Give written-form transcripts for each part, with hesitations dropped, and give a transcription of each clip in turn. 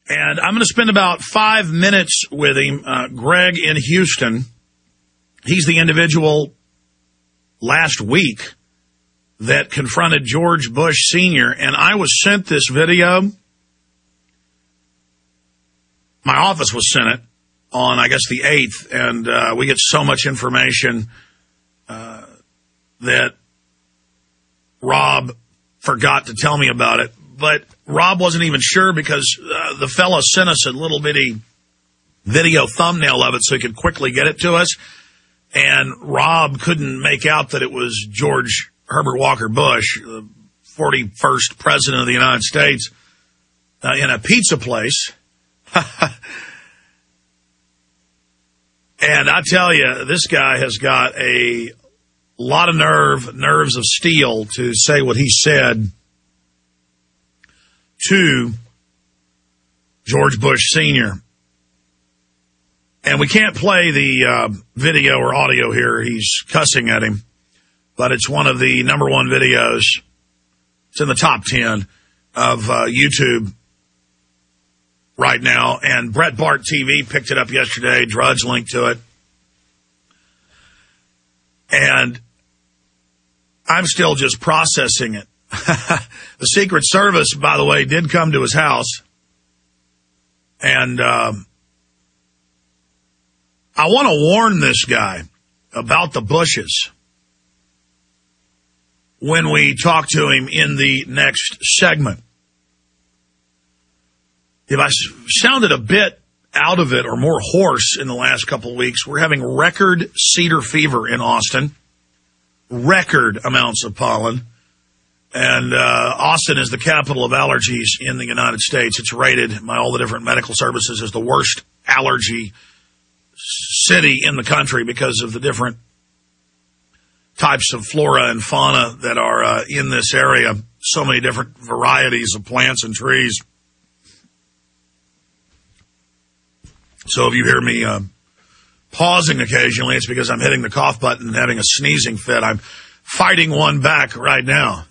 And I'm going to spend about 5 minutes with him. Greg in Houston. He's the individual last week that confronted George Bush Sr., and I was sent this video. My office was sent it on, I guess, the 8th, and we get so much information that Rob forgot to tell me about it. But Rob wasn't even sure because the fella sent us a little bitty video thumbnail of it so he could quickly get it to us. And Rob couldn't make out that it was George Herbert Walker Bush, the 41st president of the United States, in a pizza place. And I tell you, this guy has got a lot of nerves of steel to say what he said to George Bush Sr. And we can't play the video or audio here. He's cussing at him. But it's one of the number one videos. It's in the top 10 of YouTube right now. And Breitbart TV picked it up yesterday. Drudge linked to it. And I'm still just processing it. The Secret Service, by the way, did come to his house. And I want to warn this guy about the Bushes when we talk to him in the next segment. If I sounded a bit out of it or more hoarse in the last couple of weeks, we're having record cedar fever in Austin, record amounts of pollen. And Austin is the capital of allergies in the United States. It's rated by all the different medical services as the worst allergy city in the country because of the different types of flora and fauna that are in this area. So many different varieties of plants and trees. So if you hear me pausing occasionally, it's because I'm hitting the cough button and having a sneezing fit. I'm fighting one back right now.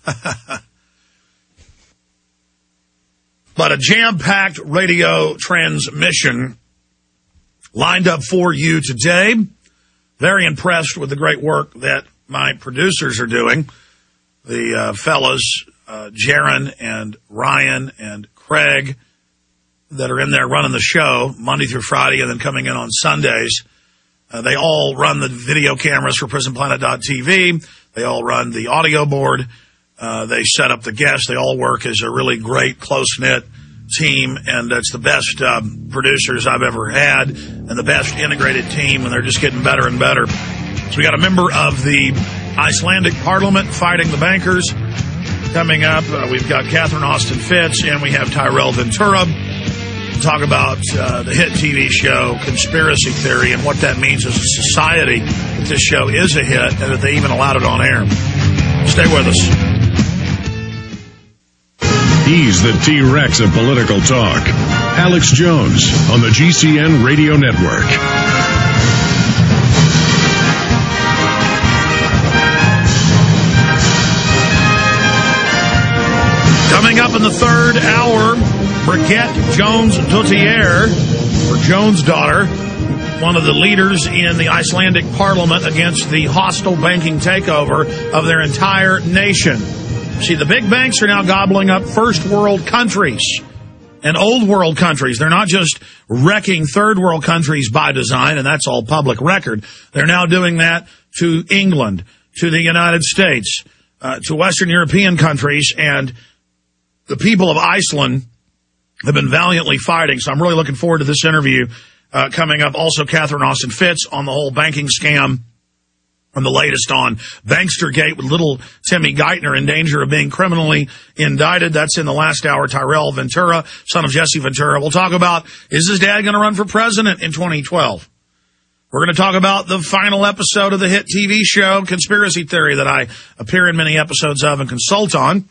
But a jam-packed radio transmission lined up for you today. Very impressed with the great work that my producers are doing. The fellas, Jaron and Ryan and Craig, that are in there running the show Monday through Friday and then coming in on Sundays. They all run the video cameras for PrisonPlanet.tv. They all run the audio board. They set up the guests. They all work as a really great, close-knit team, and it's the best producers I've ever had and the best integrated team, and they're just getting better and better. So we got a member of the Icelandic Parliament fighting the bankers coming up. We've got Catherine Austin Fitts, and we have Tyrell Ventura to talk about the hit TV show Conspiracy Theory and what that means as a society that this show is a hit and that they even allowed it on air. Stay with us. He's the T-Rex of political talk. Alex Jones on the GCN Radio Network. Coming up in the third hour, Brigitte Jones-Duttier, or Jones' daughter, one of the leaders in the Icelandic Parliament against the hostile banking takeover of their entire nation. See, the big banks are now gobbling up first world countries and old world countries. They're not just wrecking third world countries by design, and that's all public record. They're now doing that to England, to the United States, to Western European countries, and the people of Iceland have been valiantly fighting. So I'm really looking forward to this interview coming up. Also, Catherine Austin Fitts on the whole banking scam. And the latest on Bankstergate with little Timmy Geithner in danger of being criminally indicted. That's in the last hour. Tyrell Ventura, son of Jesse Ventura. We'll talk about, is his dad going to run for president in 2012? We're going to talk about the final episode of the hit TV show Conspiracy Theory that I appear in many episodes of and consult on.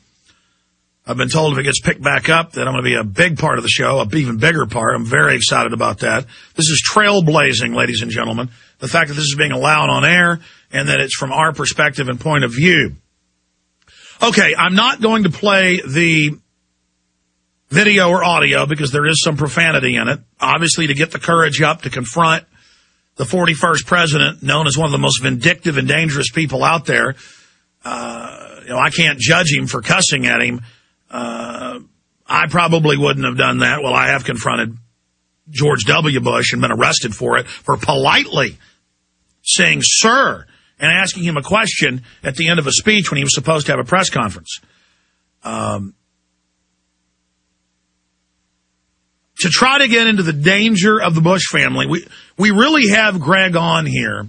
I've been told if it gets picked back up that I'm going to be a big part of the show, an even bigger part. I'm very excited about that. This is trailblazing, ladies and gentlemen. The fact that this is being allowed on air and that it's from our perspective and point of view. Okay, I'm not going to play the video or audio, because there is some profanity in it, obviously to get the courage up to confront the 41st president, known as one of the most vindictive and dangerous people out there. I can't judge him for cussing at him. I probably wouldn't have done that. Well, I have confronted George W.Bush and been arrested for it, for politely saying, sir, and asking him a question at the end of a speech when he was supposed to have a press conference. To try to get into the danger of the Bush family, we really have Greg on here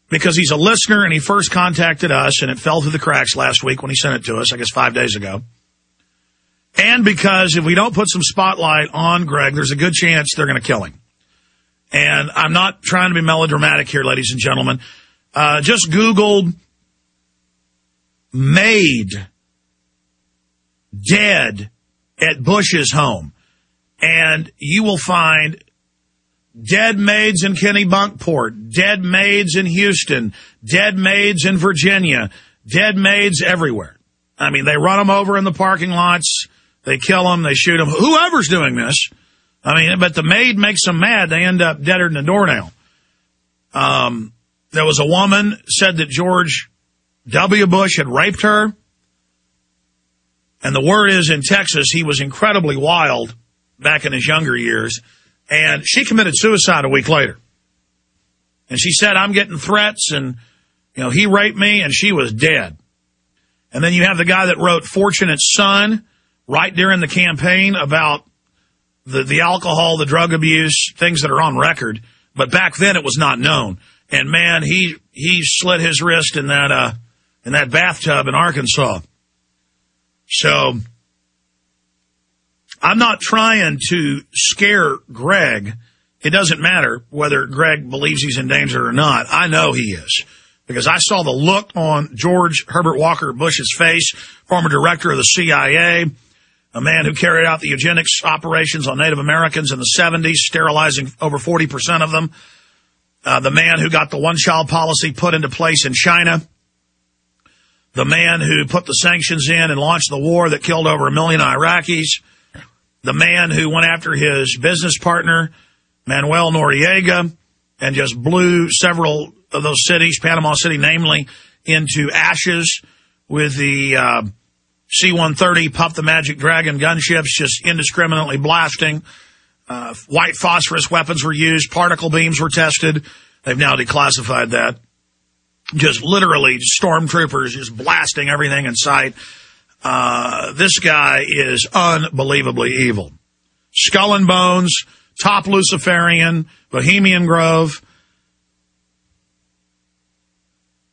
because he's a listener and he first contacted us, and it fell through the cracks last week when he sent it to us, I guess 5 days ago. And because if we don't put some spotlight on Greg, there's a good chance they're going to kill him. And I'm not trying to be melodramatic here, ladies and gentlemen. Just Googled maid dead at Bush's home, and you will find dead maids in Kennebunkport, dead maids in Houston, dead maids in Virginia, dead maids everywhere. I mean, they run them over in the parking lots, they kill them, they shoot them, whoever's doing this. I mean, but the maid makes them mad, they end up deader than a doornail. There was a woman said that George W. Bush had raped her, and the word is in Texas he was incredibly wild back in his younger years, and she committed suicide a week later. And she said, I'm getting threats, and, he raped me, and she was dead. And then you have the guy that wrote Fortunate Son right during the campaign about the alcohol, the drug abuse, things that are on record. But back then it was not known. And, man, he slit his wrist in that bathtub in Arkansas. So I'm not trying to scare Greg. It doesn't matter whether Greg believes he's in danger or not. I know he is, because I saw the look on George Herbert Walker Bush's face, former director of the CIA, a man who carried out the eugenics operations on Native Americans in the 70s, sterilizing over 40% of them. The man who got the one-child policy put into place in China. The man who put the sanctions in and launched the war that killed over 1 million Iraqis. The man who went after his business partner, Manuel Noriega, and just blew several of those cities, Panama City namely, into ashes with the C-130 Puff the Magic Dragon gunships just indiscriminately blasting. White phosphorus weapons were used. Particle beams were tested. They've now declassified that. Just literally stormtroopers just blasting everything in sight. This guy is unbelievably evil. Skull and Bones, top Luciferian, Bohemian Grove.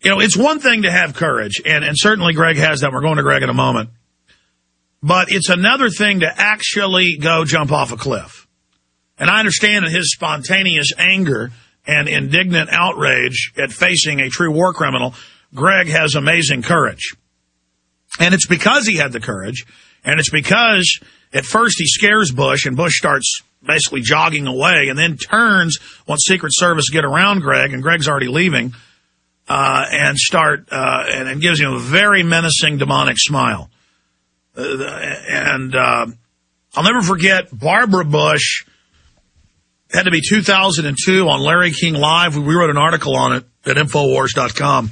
It's one thing to have courage, and certainly Greg has that. We're going to Greg in a moment. But it's another thing to actually go jump off a cliff. And I understand that his spontaneous anger and indignant outrage at facing a true war criminal, Greg has amazing courage. And it's because he had the courage, and it's because at first he scares Bush, and Bush starts basically jogging away, and then turns once Secret Service get around Greg, and Greg's already leaving, and gives him a very menacing, demonic smile. I'll never forget Barbara Bush. Had to be 2002 on Larry King Live. We wrote an article on it at Infowars.com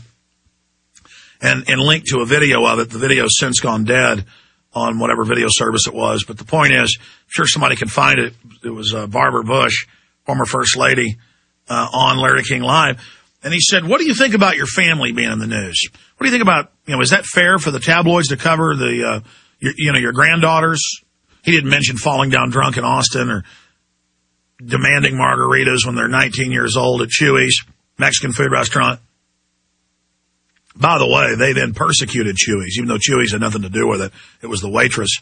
and linked to a video of it. The video's since gone dead on whatever video service it was. But the point is, I'm sure somebody can find it. It was Barbara Bush, former First Lady, on Larry King Live. And he said, what do you think about your family being in the news? What do you think about, is that fair for the tabloids to cover your granddaughters? He didn't mention falling down drunk in Austin or demanding margaritas when they're 19 years old at Chuy's, Mexican food restaurant. By the way, they then persecuted Chuy's, even though Chuy's had nothing to do with it. It was the waitress.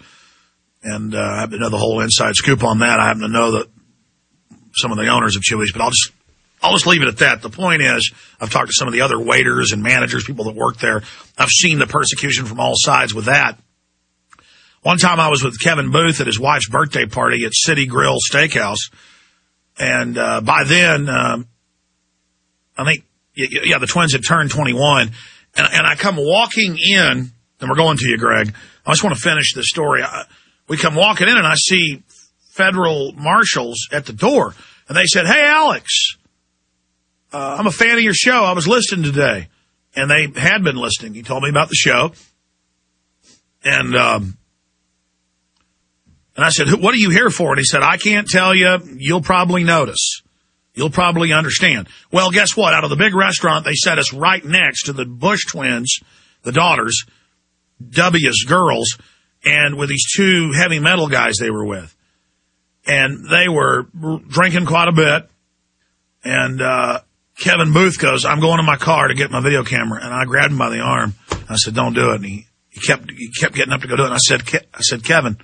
And I happen to know the whole inside scoop on that. I happen to know that some of the owners of Chuy's, but I'll just leave it at that. The point is, I've talked to some of the other waiters and managers, people that work there. I've seen the persecution from all sides with that. One time I was with Kevin Booth at his wife's birthday party at City Grill Steakhouse. And by then, I think, the twins had turned 21. And I come walking in, and we're going to you, Greg. I just want to finish this story. we come walking in, and I see federal marshals at the door. And they said, hey, Alex, I'm a fan of your show. I was listening today. And they had been listening. He told me about the show. And I said, what are you here for? And he said, I can't tell you. You'll probably notice. You'll probably understand. Well, guess what? Out of the big restaurant, they set us right next to the Bush twins, the daughters, W's girls, and with these two heavy metal guys they were with. And they were drinking quite a bit. And Kevin Booth goes, I'm going to my car to get my video camera. And I grabbed him by the arm. I said, don't do it. And he kept getting up to go do it. And I said, Kevin,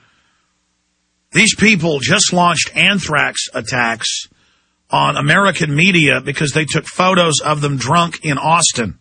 these people just launched anthrax attacks on American media because they took photos of them drunk in Austin.